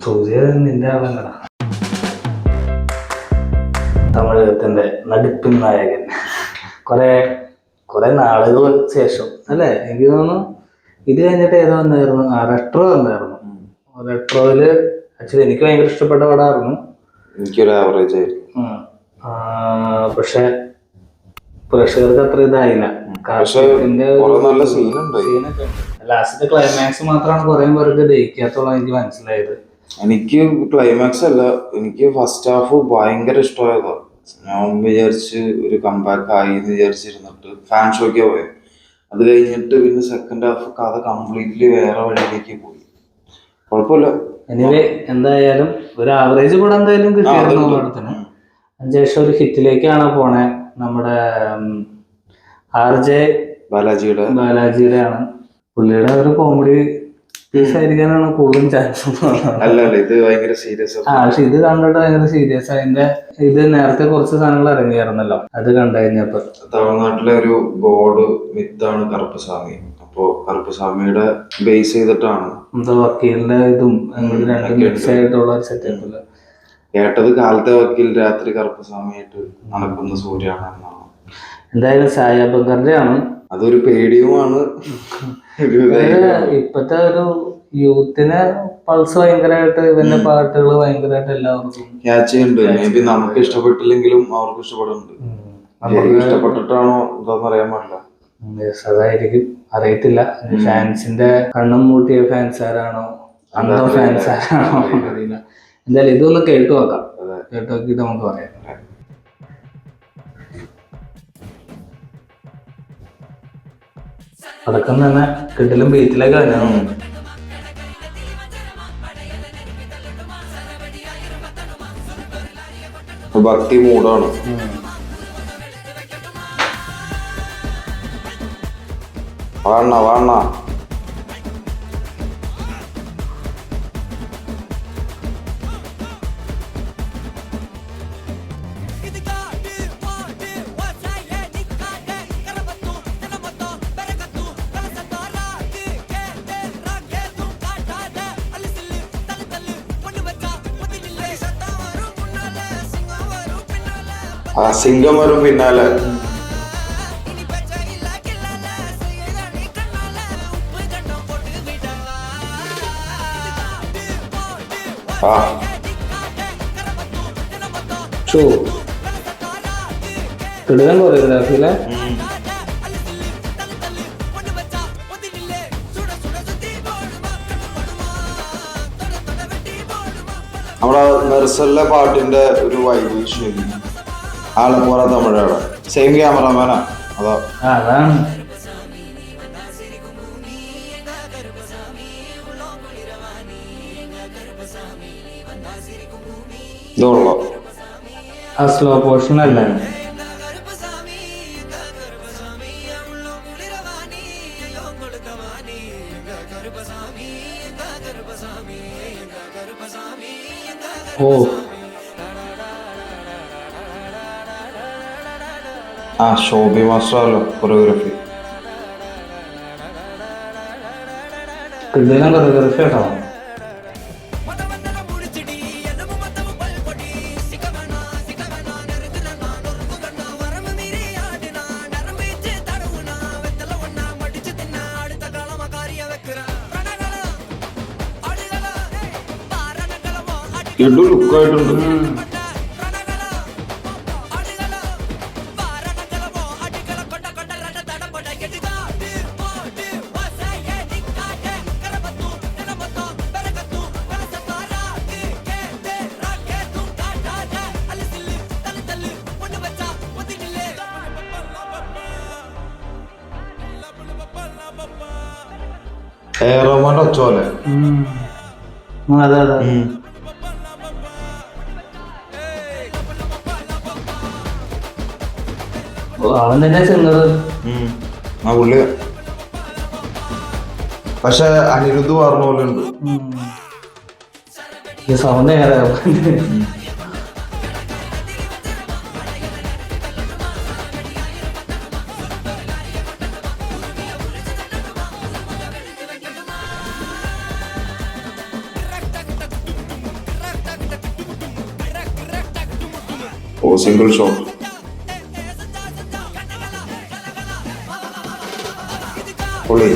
സൂര്യ നിന്റെ ആളെന്നടാ. തമിഴകത്തിന്റെ നടിപ്പിൻ നായകൻ. കുറെ നാളുകൾക്ക് ശേഷം അല്ലേ, എനിക്ക് തോന്നുന്നു ഇത് കഴിഞ്ഞിട്ട് ഏതോ വന്നായിരുന്നു, റെട്രോ വന്നായിരുന്നു. റെട്രോയില് ആക്ച്വലി എനിക്ക് ഭയങ്കര ഇഷ്ടപ്പെട്ട പടമായിരുന്നു. എനിക്കൊരു ആവറേജ് ആയിരുന്നു. പക്ഷെ പ്രേക്ഷകർക്ക് അത്ര ഇതായില്ല. ലാസ്റ്റ് ക്ലൈമാക്സ് മാത്രമാണ് കുറെ പേർക്ക് ദഹിക്കാത്തുള്ള എനിക്ക് മനസ്സിലായത്. എനിക്ക് ക്ലൈമാക്സ് അല്ല, എനിക്ക് ഫസ്റ്റ് ഹാഫ് ഭയങ്കര ഇഷ്ടമായതാ. ഞാൻ വിചാരിച്ച് ഒരു കംബാക്ക് ആയി എന്ന് വിചാരിച്ചിരുന്നിട്ട് ഫാൻ ഷോയ്ക്ക് പോയത്. അത് കഴിഞ്ഞിട്ട് പിന്നെ സെക്കൻഡ് ഹാഫ് കഥ കംപ്ലീറ്റ്ലി വേറെ വഴിയിലേക്ക് പോയി. കുഴപ്പമില്ല. എനിവേ എന്തായാലും ഒരു ആവറേജ് കൂടെ എന്തായാലും കിട്ടിയിരുന്നു പടത്തിന്. അതിനുശേഷം ഒരു ഹിറ്റിലേക്കാണ് പോണേ. നമ്മുടെ RJ ബാലാജിയുടെ ആണ്. പുള്ളിയുടെ ഒരു കോമഡി പീസ് ആയിരിക്കാനാണ് കൂടുതലും ചാൻസ്. പക്ഷെ ഇത് കണ്ടിട്ട് ഭയങ്കര സീരിയസ്. ഇത് നേരത്തെ കുറച്ച് സാധനങ്ങൾ ഇറങ്ങിയായിരുന്നല്ലോ, അത് കണ്ടുകഴിഞ്ഞപ്പോ. തമിഴ്നാട്ടിലെ ഒരു ഗോഡ് മിത്താണ് കറുപ്പസ്വാമി. അപ്പോ കറുപ്പസ്വാമിയുടെ ബേസ് ചെയ്തിട്ടാണ് വക്കീലിന്റെ ഇതും രണ്ടും മിക്സ് ആയിട്ടുള്ള ഒരു സെറ്റപ്പില്. കേട്ടത് കാലത്തെ വക്കീൽ രാത്രി കറുപ്പസ്വാമിയായിട്ട് നടക്കുന്ന സൂര്യാണ് എന്നാണ്. എന്തായാലും സായ ബങ്കറിന്റെ ആണ്. അതൊരു പേടിയുമാണ്. ഇപ്പത്തെ ഒരു യൂത്തിന് പൾസ് ഭയങ്കരമായിട്ട്, ഇവന്റെ പാട്ടുകൾ ഭയങ്കരമായിട്ട് എല്ലാവർക്കും ക്യാച്ച് ചെയ്യുന്നുണ്ട്. മേ ബി നമുക്ക് ഇഷ്ടപ്പെട്ടില്ലെങ്കിലും അവർക്ക് ഇഷ്ടപ്പെടുന്നുണ്ട്. ഇഷ്ടപ്പെട്ടിട്ടാണോ എന്താന്ന് അറിയാൻ പാടില്ല. അതായിരിക്കും, അറിയത്തില്ല. ഫാൻസിന്റെ കണ്ണും മൂട്ടിയ ഫാൻസാരാണോ അന്തോ ഫാൻസാരാണോ അറിയില്ല. എന്തായാലും ഇതൊന്ന് കേട്ടു നോക്കാം. കേട്ടു നോക്കിയിട്ട് നമുക്ക് പറയാം. അടക്കം തന്നെ കിട്ടലും ബീച്ചിലേക്ക് കഴിഞ്ഞാണ്. ഭക്തി മൂടാണ്. വാണ സിംഗം വരും പിന്നാലെ. കൊറിയോഗ്രാഫിയിലെ നമ്മളെ മെർസലിലെ പാട്ടിന്റെ ഒരു വൈബ് ശരി. ആലപ്പുറ തമിഴാണ്. സെയിം ക്യാമറമാനാ. അതാണ് ഇതുള്ളൂ. ആ സ്ലോ പോർഷൻ അല്ല. ഓ ഷോബി മാസ്റ്ററല്ലോ കൊറിയോഗ്രാഫി. കൊറിയോഗ്രാഫി കേട്ടോ. ലുക്കായിട്ടുണ്ട്. റഹ്മാന്റെ ഒച്ചോലെ. അതെ അതെ. അവൻ തന്നെ ചെന്നത്. പുള്ളി പക്ഷെ അനിരുദ്ധ് പറഞ്ഞ പോലെ ഉണ്ട്. സൗണ്ട് എങ്ങനെ ഓ സിംഗിൾ ഷോട്ട്. പൊളി.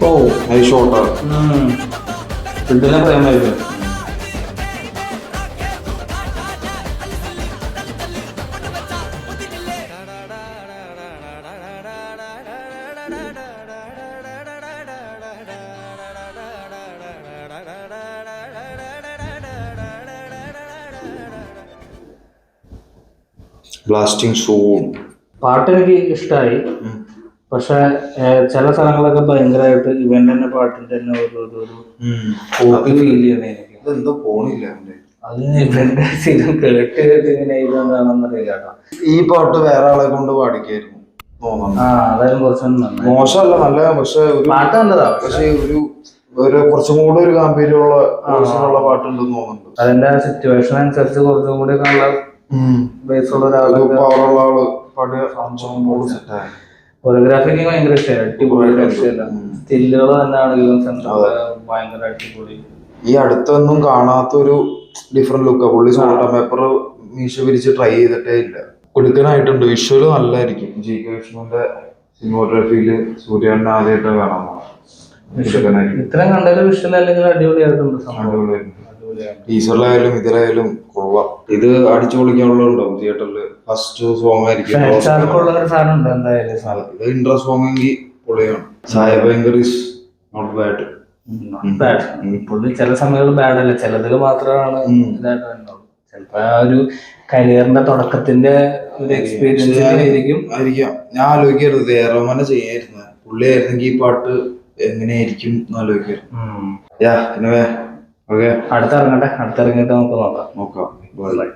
ഓ അത് ഷോട്ടാണ്. ഇതിനെ പ്രേമായിരുന്നു. Blasting soon. പാട്ട് എനിക്ക് ഇഷ്ടമായി. പക്ഷെ ചില സ്ഥലങ്ങളൊക്കെ ഭയങ്കരമായിട്ട് ഇവൻ തന്നെ പാട്ടിന്റെ തന്നെ ഫീൽ ചെയ്യണേ എനിക്ക്. അതെന്തോ പോണില്ല. അത് ഇവന്റെ സ്ഥിരം കേട്ട് ഇങ്ങനെ ഇതെന്താണെന്നറിയില്ല കേട്ടോ. ഈ പാട്ട് വേറെ ആളെ കൊണ്ട് പാടിക്കായിരുന്നു തോന്നുന്നു. അതായാലും കുറച്ചൊന്നും മോശമല്ല, നല്ല. പക്ഷെ പാട്ട് നല്ലതാ. പക്ഷെ ഒരു കുറച്ചും കൂടെ ഒരു ഗാംഭീര്യമുള്ള പാട്ടുണ്ടെന്ന് തോന്നുന്നുണ്ട്. അതിന്റെ സിറ്റുവേഷൻ അനുസരിച്ച് കുറച്ചും കൂടി നല്ല ബേസുള്ള പവറുള്ള ആള് പാടിയ സെറ്റായി. ഫോട്ടോഗ്രാഫിക്ക് ഭയങ്കര ഇഷ്ടമായി. അടിപൊളി രക്ഷയില്ല. സ്റ്റില്ലുകൾ തന്നെയാണെങ്കിലും ഭയങ്കര അടിപൊളി. ഈ അടുത്തൊന്നും കാണാത്തൊരു ഡിഫറെന്റ് ലുക്കാ. പുള്ളി സോൾട്ട് പേപ്പർ മീശ വിരിച്ച് ട്രൈ ചെയ്തിട്ടേ ഇല്ല. കൊടുക്കാനായിട്ടുണ്ട്. വിഷ്വല് നല്ലതായിരിക്കും. ജി കെ വിഷ്ണുവിന്റെ സിനിമോഗ്രാഫിയില് സൂര്യനെ ആദ്യമായിട്ട് കാണാൻ. ഇത്രയും കണ്ടാലും വിഷ്വൽ അല്ലെങ്കിൽ അടിപൊളിയായിട്ടുണ്ട്. ടീച്ചറിലായാലും ഇതിലായാലും കൊള്ളാം. ഇത് അടിച്ചു പൊളിക്കാനുള്ളതുണ്ടാവും തിയേറ്ററില്. ഫസ്റ്റ് സോങ് ആയിരിക്കും. ഇത് ഇൻട്രോ സോങ് എങ്കിൽ പൊളിയാണ്. സായഭയങ്കർ ഇസ് നോട്ട് ബാഡ്. പുള്ളി ചില സമയങ്ങളിൽ ബാഡ് അല്ല, ചിലതിൽ മാത്രമാണ് ഇതായിട്ട് വരുന്നുള്ളൂ. ചിലപ്പോ ആ ഒരു കരിയറിന്റെ തുടക്കത്തിന്റെ ഒരു എക്സ്പീരിയൻസ് ആയിരിക്കും. ഞാൻ ആലോചിക്കരുത് ഏറോമനെ ചെയ്യായിരുന്നു. പുള്ളി ആയിരുന്നെങ്കിൽ ഈ പാട്ട് എങ്ങനെയായിരിക്കും എന്ന് ആലോചിക്കായിരുന്നു. അടുത്തിറങ്ങട്ടെ. അടുത്തിറങ്ങിയിട്ട് നമുക്ക് നോക്കാം. ബൈ.